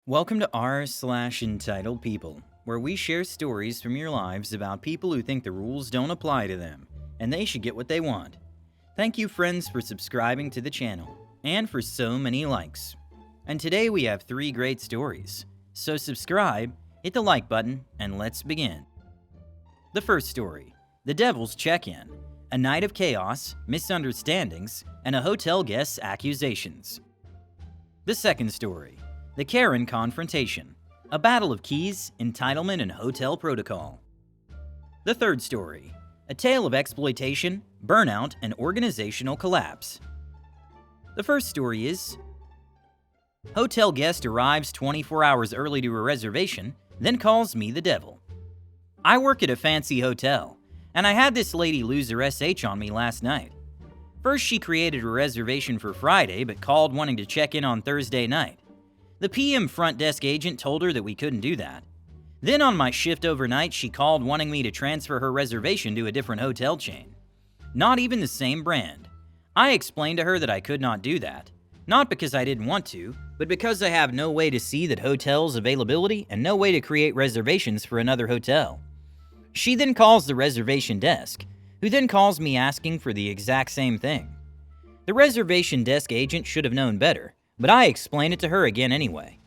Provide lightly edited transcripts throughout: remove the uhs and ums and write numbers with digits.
Welcome to r/entitled people, where we share stories from your lives about people who think the rules don't apply to them, and they should get what they want. Thank you, friends, for subscribing to the channel, and for so many likes. And today we have 3 great stories. So subscribe, hit the like button, and let's begin. The first story, The Devils Check-in, a night of chaos, misunderstandings, and a hotel guest's accusations. The second story, The Karen Confrontation, a battle of keys, entitlement, and hotel protocol. The third story, a tale of exploitation, burnout, and organizational collapse. The first story is, hotel guest arrives 24 hours early to a reservation, then calls me the devil. I work at a fancy hotel, and I had this lady lose her SH on me last night. First, she created a reservation for Friday, but called wanting to check in on Thursday night. The PM front desk agent told her that we couldn't do that. Then on my shift overnight, she called wanting me to transfer her reservation to a different hotel chain. Not even the same brand. I explained to her that I could not do that. Not because I didn't want to, but because I have no way to see that hotel's availability and no way to create reservations for another hotel. She then calls the reservation desk, who then calls me asking for the exact same thing. The reservation desk agent should have known better, but I explained it to her again anyway.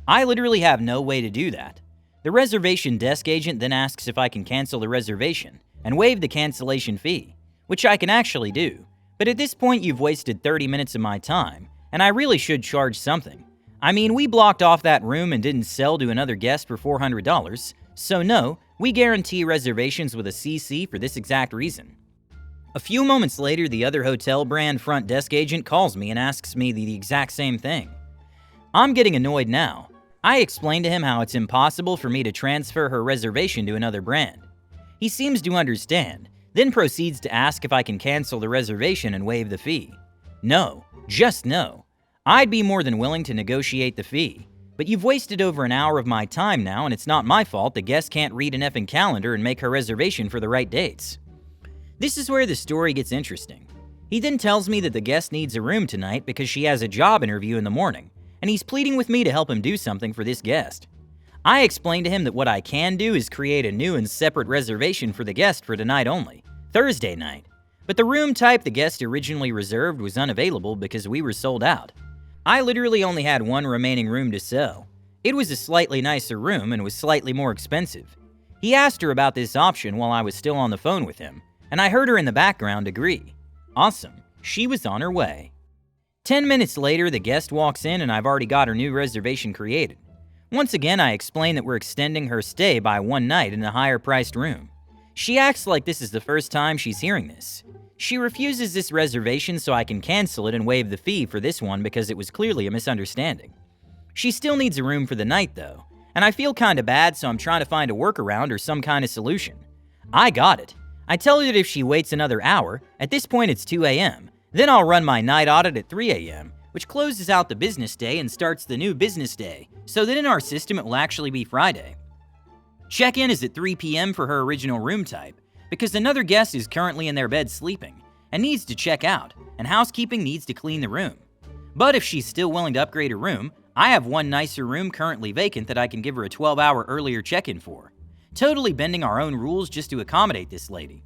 I literally have no way to do that. The reservation desk agent then asks if I can cancel the reservation and waive the cancellation fee, which I can actually do. But at this point, you've wasted 30 minutes of my time, and I really should charge something. I mean, we blocked off that room and didn't sell to another guest for $400, so no, we guarantee reservations with a CC for this exact reason. A few moments later, the other hotel brand front desk agent calls me and asks me the exact same thing. I'm getting annoyed now. I explained to him how it's impossible for me to transfer her reservation to another brand. He seems to understand, then proceeds to ask if I can cancel the reservation and waive the fee. No, just no. I'd be more than willing to negotiate the fee, but you've wasted over an hour of my time now, and it's not my fault the guest can't read an effing calendar and make her reservation for the right dates. This is where the story gets interesting. He then tells me that the guest needs a room tonight because she has a job interview in the morning, and he's pleading with me to help him do something for this guest. I explained to him that what I can do is create a new and separate reservation for the guest for tonight only, Thursday night. But the room type the guest originally reserved was unavailable because we were sold out. I literally only had one remaining room to sell. It was a slightly nicer room and was slightly more expensive. He asked her about this option while I was still on the phone with him, and I heard her in the background agree. Awesome, she was on her way. 10 minutes later, the guest walks in and I've already got her new reservation created. Once again, I explain that we're extending her stay by one night in a higher priced room. She acts like this is the first time she's hearing this. She refuses this reservation so I can cancel it and waive the fee for this one because it was clearly a misunderstanding. She still needs a room for the night though, and I feel kinda bad, so I'm trying to find a workaround or some kind of solution. I got it. I tell her that if she waits another hour, at this point it's 2 a.m., then I'll run my night audit at 3 a.m., which closes out the business day and starts the new business day, so that in our system it will actually be Friday. Check-in is at 3 p.m. for her original room type, because another guest is currently in their bed sleeping and needs to check out, and housekeeping needs to clean the room. But if she's still willing to upgrade her room, I have one nicer room currently vacant that I can give her a 12-hour earlier check-in for. Totally bending our own rules just to accommodate this lady.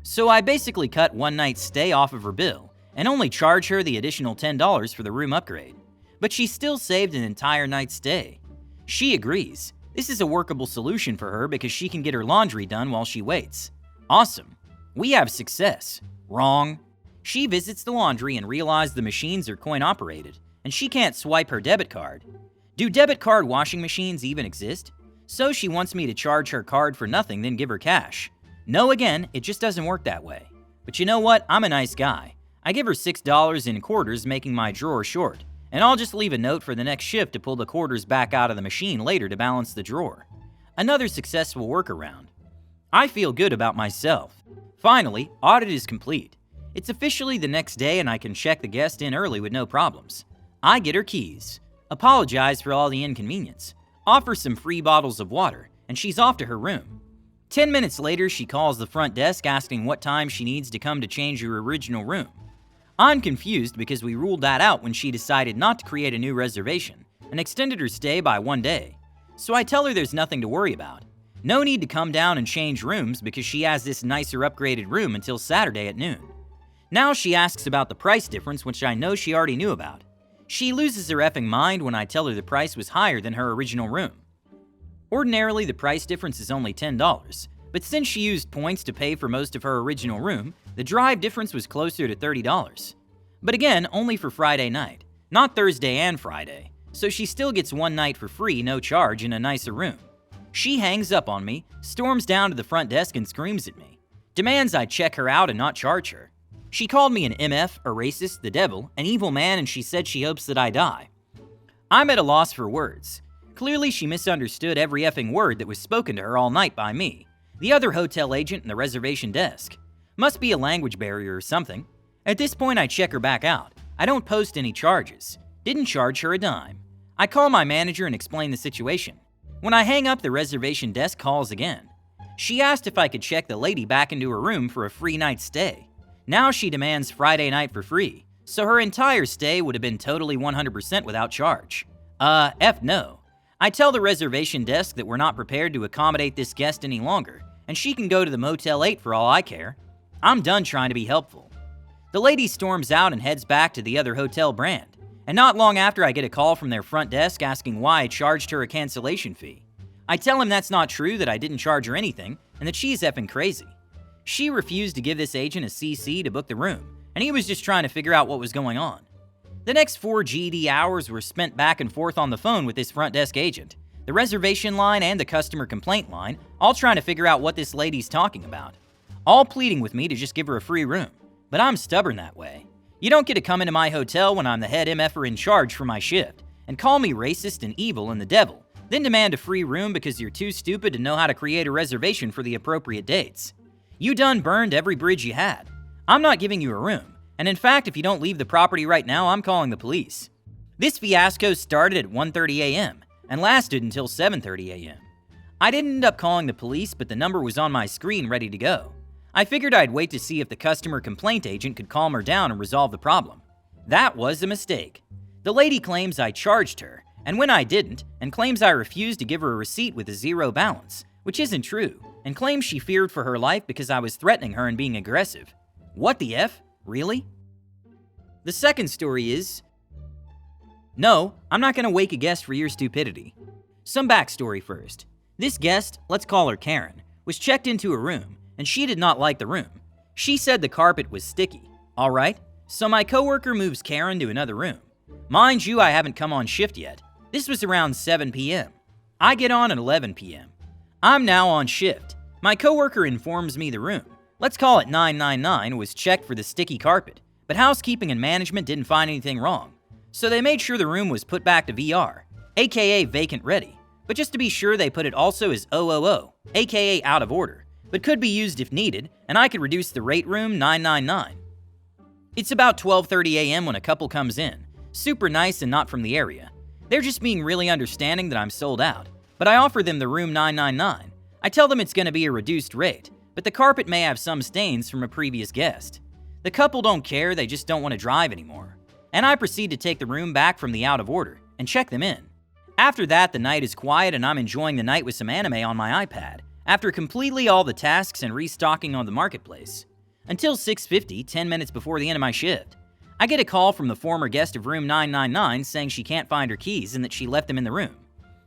So I basically cut one night's stay off of her bill and only charge her the additional $10 for the room upgrade. But she still saved an entire night's stay. She agrees. This is a workable solution for her because she can get her laundry done while she waits. Awesome. We have success. Wrong. She visits the laundry and realizes the machines are coin operated and she can't swipe her debit card. Do debit card washing machines even exist? So she wants me to charge her card for nothing, then give her cash. No, again, it just doesn't work that way. But you know what? I'm a nice guy. I give her $6 in quarters, making my drawer short, and I'll just leave a note for the next shift to pull the quarters back out of the machine later to balance the drawer. Another successful workaround. I feel good about myself. Finally, audit is complete. It's officially the next day and I can check the guest in early with no problems. I get her keys, apologize for all the inconvenience, offer some free bottles of water, and she's off to her room. 10 minutes later, she calls the front desk asking what time she needs to come to change her original room. I'm confused because we ruled that out when she decided not to create a new reservation, and extended her stay by 1 day. So I tell her there's nothing to worry about. No need to come down and change rooms because she has this nicer upgraded room until Saturday at noon. Now she asks about the price difference, which I know she already knew about. She loses her effing mind when I tell her the price was higher than her original room. Ordinarily, the price difference is only $10, but since she used points to pay for most of her original room, the drive difference was closer to $30. But again, only for Friday night, not Thursday and Friday, so she still gets 1 night for free, no charge, in a nicer room. She hangs up on me, storms down to the front desk and screams at me. Demands I check her out and not charge her. She called me an MF, a racist, the devil, an evil man, and she said she hopes that I die. I'm at a loss for words. Clearly she misunderstood every effing word that was spoken to her all night by me, the other hotel agent, and the reservation desk. Must be a language barrier or something. At this point I check her back out. I don't post any charges. Didn't charge her a dime. I call my manager and explain the situation. When I hang up, the reservation desk calls again. She asked if I could check the lady back into her room for a free night's stay. Now she demands Friday night for free, so her entire stay would have been totally 100% without charge. F no. I tell the reservation desk that we're not prepared to accommodate this guest any longer, and she can go to the Motel 8 for all I care. I'm done trying to be helpful. The lady storms out and heads back to the other hotel brand, and not long after I get a call from their front desk asking why I charged her a cancellation fee. I tell him that's not true, that I didn't charge her anything, and that she's effing crazy. She refused to give this agent a CC to book the room, and he was just trying to figure out what was going on. The next 4 GD hours were spent back and forth on the phone with this front desk agent, the reservation line and the customer complaint line, all trying to figure out what this lady's talking about. All pleading with me to just give her a free room, but I'm stubborn that way. You don't get to come into my hotel when I'm the head MFer in charge for my shift, and call me racist and evil and the devil, then demand a free room because you're too stupid to know how to create a reservation for the appropriate dates. You done burned every bridge you had. I'm not giving you a room, and in fact, if you don't leave the property right now, I'm calling the police. This fiasco started at 1:30 a.m. and lasted until 7:30 a.m. I didn't end up calling the police, but the number was on my screen ready to go. I figured I'd wait to see if the customer complaint agent could calm her down and resolve the problem. That was a mistake. The lady claims I charged her, and when I didn't, and claims I refused to give her a receipt with a zero balance, which isn't true, and claims she feared for her life because I was threatening her and being aggressive. What the F? Really? The second story is... No, I'm not gonna wake a guest for your stupidity. Some backstory first. This guest, let's call her Karen, was checked into a room, and she did not like the room. She said the carpet was sticky. Alright, so my coworker moves Karen to another room. Mind you, I haven't come on shift yet. This was around 7 p.m. I get on at 11 p.m. I'm now on shift. My coworker informs me the room, let's call it 999, was checked for the sticky carpet, but housekeeping and management didn't find anything wrong. So they made sure the room was put back to VR, aka vacant ready, but just to be sure they put it also as 000, aka out of order, but could be used if needed, and I could reduce the rate room 999. It's about 12:30 a.m. when a couple comes in, super nice and not from the area. They're just being really understanding that I'm sold out, but I offer them the room 999. I tell them it's going to be a reduced rate, but the carpet may have some stains from a previous guest. The couple don't care, they just don't want to drive anymore. And I proceed to take the room back from the out of order and check them in. After that, the night is quiet and I'm enjoying the night with some anime on my iPad, after completely all the tasks and restocking on the marketplace. Until 6:50, 10 minutes before the end of my shift. I get a call from the former guest of room 999 saying she can't find her keys and that she left them in the room.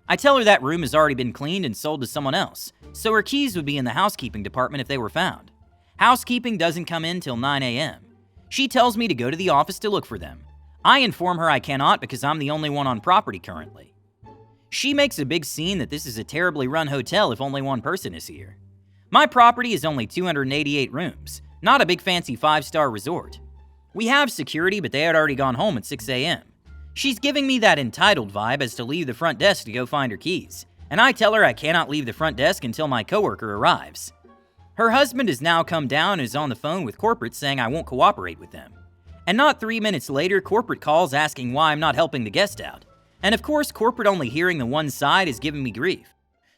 I tell her that room has already been cleaned and sold to someone else, so her keys would be in the housekeeping department if they were found. Housekeeping doesn't come in till 9 a.m. She tells me to go to the office to look for them. I inform her I cannot because I'm the only one on property currently. She makes a big scene that this is a terribly run hotel if only one person is here. My property is only 288 rooms, not a big fancy 5-star resort. We have security, but they had already gone home at 6 a.m. She's giving me that entitled vibe as to leave the front desk to go find her keys, and I tell her I cannot leave the front desk until my coworker arrives. Her husband has now come down and is on the phone with corporate saying I won't cooperate with them. And not 3 minutes later, corporate calls asking why I'm not helping the guest out. And of course, corporate only hearing the one side is giving me grief.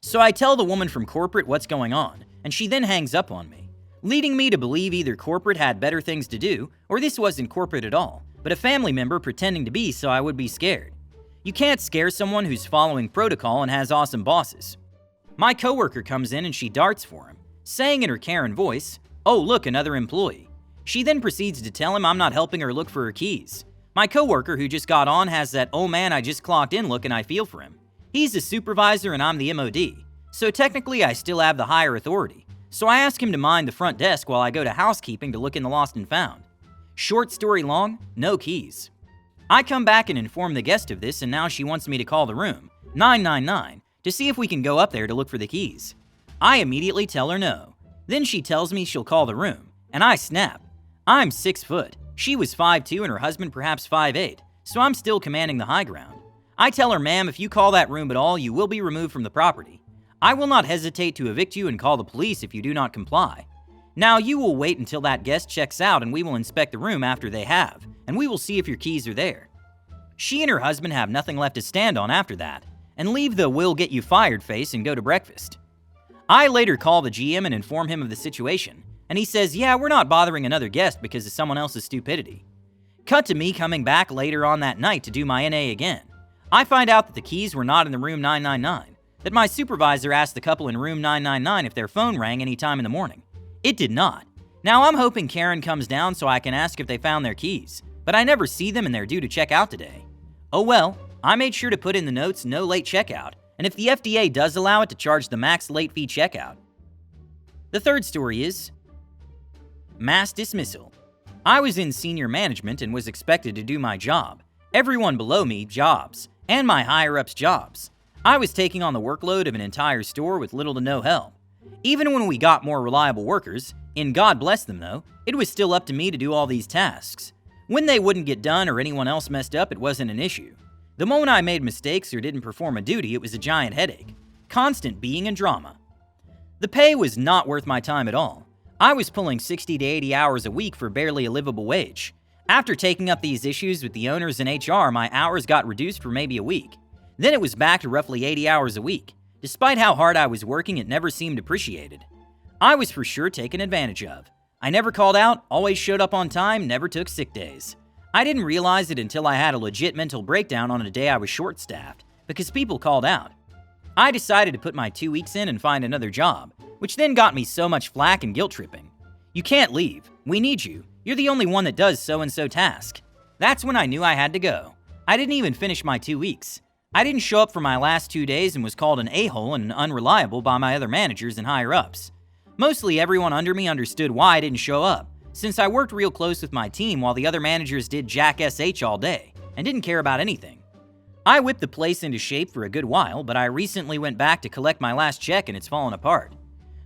So I tell the woman from corporate what's going on, and she then hangs up on me, leading me to believe either corporate had better things to do, or this wasn't corporate at all, but a family member pretending to be so I would be scared. You can't scare someone who's following protocol and has awesome bosses. My coworker comes in and she darts for him, saying in her Karen voice, "Oh look, another employee." She then proceeds to tell him I'm not helping her look for her keys. My coworker who just got on has that "oh man, I just clocked in" look and I feel for him. He's the supervisor and I'm the MOD, so technically I still have the higher authority. So I ask him to mind the front desk while I go to housekeeping to look in the lost and found. Short story long, no keys. I come back and inform the guest of this, and now she wants me to call the room, 999, to see if we can go up there to look for the keys. I immediately tell her no. Then she tells me she'll call the room, and I snap. I'm 6 foot. She was 5'2" and her husband perhaps 5'8", so I'm still commanding the high ground. I tell her, "Ma'am, if you call that room at all, you will be removed from the property. I will not hesitate to evict you and call the police if you do not comply. Now you will wait until that guest checks out and we will inspect the room after they have, and we will see if your keys are there." She and her husband have nothing left to stand on after that, and leave the "we'll get you fired" face and go to breakfast. I later call the GM and inform him of the situation, and he says, "Yeah, we're not bothering another guest because of someone else's stupidity." Cut to me coming back later on that night to do my NA again. I find out that the keys were not in the room 999, that my supervisor asked the couple in room 999 if their phone rang any time in the morning. It did not. Now I'm hoping Karen comes down so I can ask if they found their keys, but I never see them and they're due to check out today. Oh well, I made sure to put in the notes "no late checkout," and if the FDA does allow it, to charge the max late fee checkout. The third story is mass dismissal. I was in senior management and was expected to do my job, everyone below me jobs, and my higher-ups jobs. I was taking on the workload of an entire store with little to no help. Even when we got more reliable workers, and God bless them though, it was still up to me to do all these tasks. When they wouldn't get done or anyone else messed up, it wasn't an issue. The moment I made mistakes or didn't perform a duty, it was a giant headache. Constant being and drama. The pay was not worth my time at all. I was pulling 60 to 80 hours a week for barely a livable wage. After taking up these issues with the owners and HR, my hours got reduced for maybe a week. Then it was back to roughly 80 hours a week. Despite how hard I was working, it never seemed appreciated. I was for sure taken advantage of. I never called out, always showed up on time, never took sick days. I didn't realize it until I had a legit mental breakdown on a day I was short-staffed, because people called out. I decided to put my 2 weeks in and find another job, which then got me so much flack and guilt-tripping. "You can't leave. We need you. You're the only one that does so-and-so task." That's when I knew I had to go. I didn't even finish my 2 weeks. I didn't show up for my last 2 days and was called an a-hole and unreliable by my other managers and higher-ups. Mostly everyone under me understood why I didn't show up, since I worked real close with my team while the other managers did jack SH all day and didn't care about anything. I whipped the place into shape for a good while, but I recently went back to collect my last check and it's fallen apart.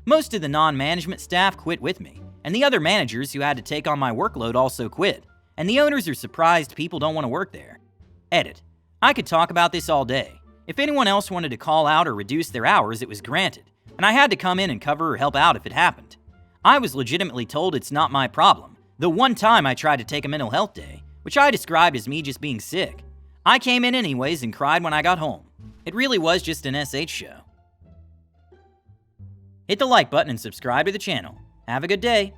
Most of the non-management staff quit with me, and the other managers who had to take on my workload also quit, and the owners are surprised people don't want to work there. Edit. I could talk about this all day. If anyone else wanted to call out or reduce their hours, it was granted, and I had to come in and cover or help out if it happened. I was legitimately told it's not my problem. The one time I tried to take a mental health day, which I described as me just being sick. I came in anyways and cried when I got home. It really was just an SH show. Hit the like button and subscribe to the channel. Have a good day.